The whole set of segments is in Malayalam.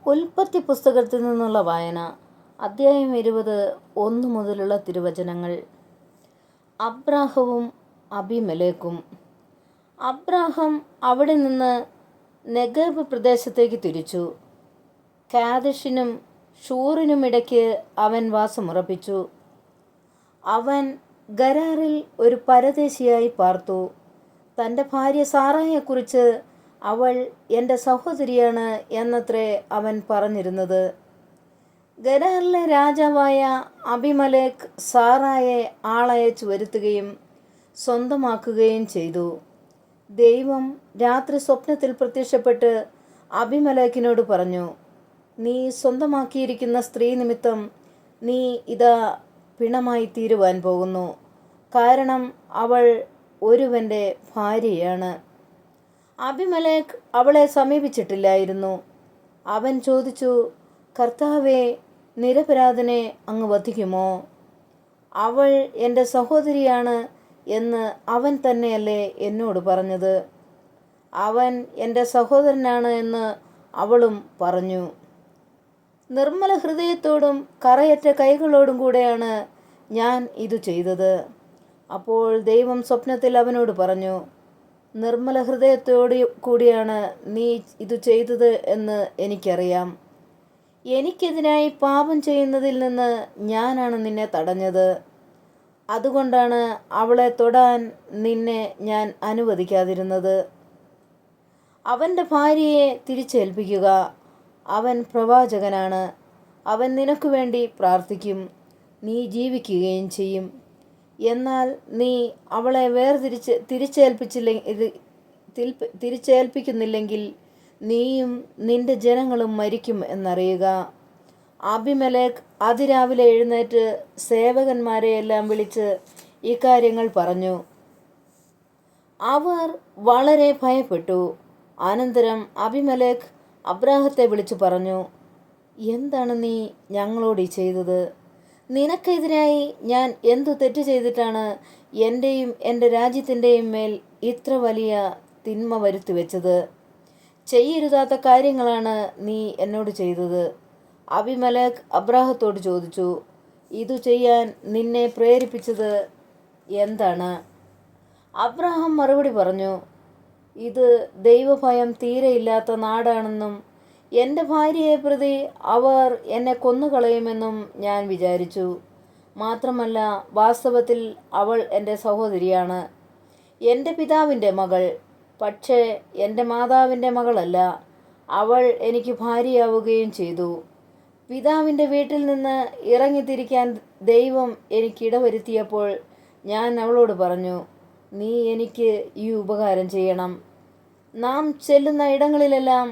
ഉൽപ്പത്തി പുസ്തകത്തിൽ നിന്നുള്ള വായന. അദ്ധ്യായം 20, 1 മുതലുള്ള തിരുവചനങ്ങൾ. അബ്രാഹവും അബിമേലെക്കും. അബ്രാഹാം അവിടെ നിന്ന് നെഗേബ് പ്രദേശത്തേക്ക് തിരിച്ചു. കാദേശിനും ഷൂറിനുമിടയ്ക്ക് അവൻ വാസമുറപ്പിച്ചു. അവൻ ഗരാറിൽ ഒരു പരദേശിയായി പാർത്തു. തൻ്റെ ഭാര്യ സാറായെക്കുറിച്ച് അവൾ എൻ്റെ സഹോദരിയാണ് എന്നത്രേ അവൻ പറഞ്ഞിരുന്നത്. ഗരാറിലെ രാജാവായ അബിമേലെക്ക് സാറായെ ആളയച്ചു വരുത്തുകയും സ്വന്തമാക്കുകയും ചെയ്തു. ദൈവം രാത്രി സ്വപ്നത്തിൽ പ്രത്യക്ഷപ്പെട്ട് അബിമേലെക്കിനോട് പറഞ്ഞു, നീ സ്വന്തമാക്കിയിരിക്കുന്ന സ്ത്രീ നിമിത്തം നീ ഇതാ പിണമായി തീരുവാൻ പോകുന്നു. കാരണം അവൾ ഒരുവൻ്റെ ഭാര്യയാണ്. അബിമേലെക്ക് അവളെ സമീപിച്ചിട്ടില്ലായിരുന്നു. അവൻ ചോദിച്ചു, കർത്താവേ, നിരപരാധനെ അങ്ങ് വധിക്കുമോ? അവൾ എൻ്റെ സഹോദരിയാണ് എന്ന് അവൻ തന്നെയല്ലേ എന്നോട് പറഞ്ഞത്? അവൻ എൻ്റെ സഹോദരനാണ് എന്ന് അവളും പറഞ്ഞു. നിർമ്മല ഹൃദയത്തോടും കറയറ്റ കൈകളോടും കൂടെയാണ് ഞാൻ ഇത് ചെയ്തത്. അപ്പോൾ ദൈവം സ്വപ്നത്തിൽ അവനോട് പറഞ്ഞു, നിർമ്മല ഹൃദയത്തോടു കൂടിയാണ് നീ ഇത് ചെയ്തത് എന്ന് എനിക്കറിയാം. എനിക്കെതിരായി പാപം ചെയ്യുന്നതിൽ നിന്ന് ഞാനാണ് നിന്നെ തടഞ്ഞത്. അതുകൊണ്ടാണ് അവളെ തൊടാൻ നിന്നെ ഞാൻ അനുവദിക്കാതിരുന്നത്. അവൻ്റെ ഭാര്യയെ തിരിച്ചേൽപ്പിക്കുക. അവൻ പ്രവാചകനാണ്. അവൻ നിനക്ക് വേണ്ടി പ്രാർത്ഥിക്കും. നീ ജീവിക്കുകയും ചെയ്യും. എന്നാൽ നീ അവളെ തിരിച്ചേൽപ്പിക്കുന്നില്ലെങ്കിൽ നീയും നിന്റെ ജനങ്ങളും മരിക്കും എന്നറിയുക. അബിമേലെക്ക് അതിരാവിലെ എഴുന്നേറ്റ് സേവകന്മാരെയെല്ലാം വിളിച്ച് ഇക്കാര്യങ്ങൾ പറഞ്ഞു. അവർ വളരെ ഭയപ്പെട്ടു. അനന്തരം അബിമേലെക്ക് അബ്രാഹത്തെ വിളിച്ചു പറഞ്ഞു, എന്താണ് നീ ഞങ്ങളോട് ചെയ്തത്? നിനക്കെതിരായി ഞാൻ എന്തു തെറ്റ് ചെയ്തിട്ടാണ് എൻ്റെയും എൻ്റെ രാജ്യത്തിൻ്റെയും മേൽ ഇത്ര വലിയ തിന്മ വരുത്തി വെച്ചത്? ചെയ്യരുതാത്ത കാര്യങ്ങളാണ് നീ എന്നോട് ചെയ്തത്. അബിമേലെക്ക് അബ്രാഹത്തോട് ചോദിച്ചു, ഇതു ചെയ്യാൻ നിന്നെ പ്രേരിപ്പിച്ചത് എന്താണ്? അബ്രാഹാം മറുപടി പറഞ്ഞു, ഇത് ദൈവഭയം തീരെയില്ലാത്ത നാടാണെന്നും എൻ്റെ ഭാര്യയെ പ്രതി അവർ എന്നെ കൊന്നുകളയുമെന്നും ഞാൻ വിചാരിച്ചു. മാത്രമല്ല, വാസ്തവത്തിൽ അവൾ എൻ്റെ സഹോദരിയാണ്, എൻ്റെ പിതാവിൻ്റെ മകൾ. പക്ഷേ എൻ്റെ മാതാവിൻ്റെ മകളല്ല. അവൾ എനിക്ക് ഭാര്യയാവുകയും ചെയ്തു. പിതാവിൻ്റെ വീട്ടിൽ നിന്ന് ഇറങ്ങിത്തിരിക്കാൻ ദൈവം എനിക്കിടവരുത്തിയപ്പോൾ ഞാൻ അവളോട് പറഞ്ഞു, നീ എനിക്ക് ഈ ഉപകാരം ചെയ്യണം. നാം ചെല്ലുന്ന ഇടങ്ങളിലെല്ലാം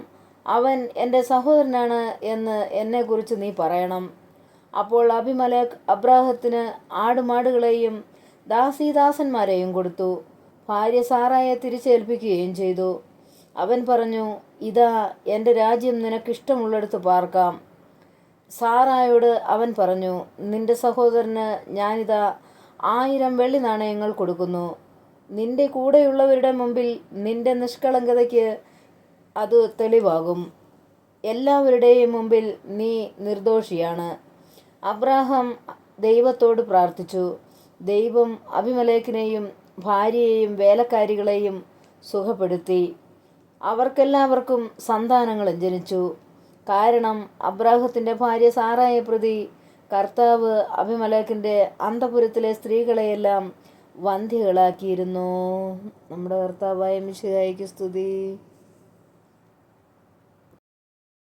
അവൻ എൻ്റെ സഹോദരനാണ് എന്ന് എന്നെക്കുറിച്ച് നീ പറയണം. അപ്പോൾ അബിമേലെക്ക് അബ്രാഹത്തിന് ആടുമാടുകളെയും ദാസീദാസന്മാരെയും കൊടുത്തു. ഭാര്യ സാറായെ തിരിച്ചേൽപ്പിക്കുകയും ചെയ്തു. അവൻ പറഞ്ഞു, ഇതാ എൻ്റെ രാജ്യം നിനക്കിഷ്ടമുള്ളിടത്ത് പാർക്കാം. സാറായോട് അവൻ പറഞ്ഞു, നിന്റെ സഹോദരന് ഞാനിതാ 1000 വെള്ളി നാണയങ്ങൾ കൊടുക്കുന്നു. നിന്റെ കൂടെയുള്ളവരുടെ മുമ്പിൽ നിന്റെ നിഷ്കളങ്കതയ്ക്ക് അത് തെളിവാകും. എല്ലാവരുടെയും മുമ്പിൽ നീ നിർദോഷിയാണ്. അബ്രാഹാം ദൈവത്തോട് പ്രാർത്ഥിച്ചു. ദൈവം അബിമേലെക്കിനെയും ഭാര്യയെയും വേലക്കാരികളെയും സുഖപ്പെടുത്തി. അവർക്കെല്ലാവർക്കും സന്താനങ്ങളും ജനിച്ചു. കാരണം അബ്രാഹത്തിൻ്റെ ഭാര്യ സാറായെ പ്രതി കർത്താവ് അബിമേലെക്കിൻ്റെ അന്തഃപുരത്തിലെ സ്ത്രീകളെയെല്ലാം വന്ധ്യകളാക്കിയിരുന്നു. നമ്മുടെ കർത്താവായ മിശിഹായ്ക്ക് സ്തുതി.